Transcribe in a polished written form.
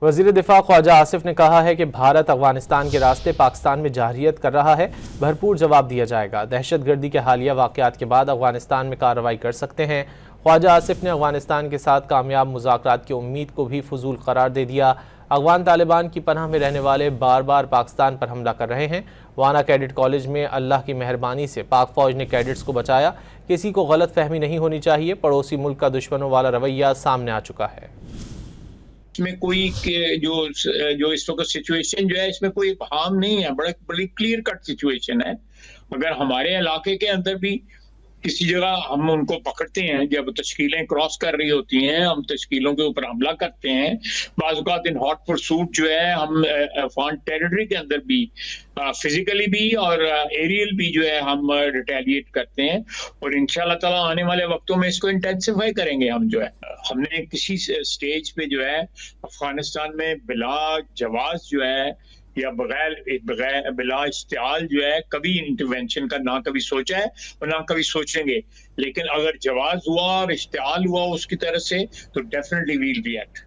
वज़ीर दिफा ख्वाजा आसिफ ने कहा है कि भारत अफगानिस्तान के रास्ते पाकिस्तान में जारहियत कर रहा है, भरपूर जवाब दिया जाएगा। दहशत गर्दी के हालिया वाक़यात के बाद अफगानिस्तान में कार्रवाई कर सकते हैं। ख्वाजा आसिफ ने अफगानिस्तान के साथ कामयाब मुज़ाकरात की उम्मीद को भी फजूल करार दे दिया। अफगान तालिबान की पनाह में रहने वाले बार बार पाकिस्तान पर हमला कर रहे हैं। वाना कैडेट कॉलेज में अल्लाह की मेहरबानी से पाक फौज ने कैडेट्स को बचाया। किसी को गलत फहमी नहीं होनी चाहिए। पड़ोसी मुल्क का दुश्मनों वाला रवैया सामने आ चुका है। इसमें कोई जो इस वक्त सिचुएशन जो है इसमें कोई हार्म नहीं है, बड़ी क्लियर कट सिचुएशन है। अगर हमारे इलाके के अंदर भी किसी जगह हम उनको पकड़ते हैं, जब तश्कीलें क्रॉस कर रही होती हैं, हम तश्कीलों के ऊपर हमला करते हैं। बाज़ औक़ात इन हॉट परसूट जो है हम अफ़गान टेरिटरी के अंदर भी फिजिकली भी और एरियल भी जो है हम रिटेलिएट करते हैं। और इंशाल्लाह ताला आने वाले वक्तों में इसको इंटेंसिफाई करेंगे। हम जो है हमने किसी स्टेज पे जो है अफगानिस्तान में बिला जवाज जो है या बगैर बिला इश्तियाल जो है कभी इंटरवेंशन का ना कभी सोचा है और ना कभी सोचेंगे। लेकिन अगर जवाज हुआ और इश्तियाल हुआ उसकी तरफ से तो डेफिनेटली वील बी एक्ट।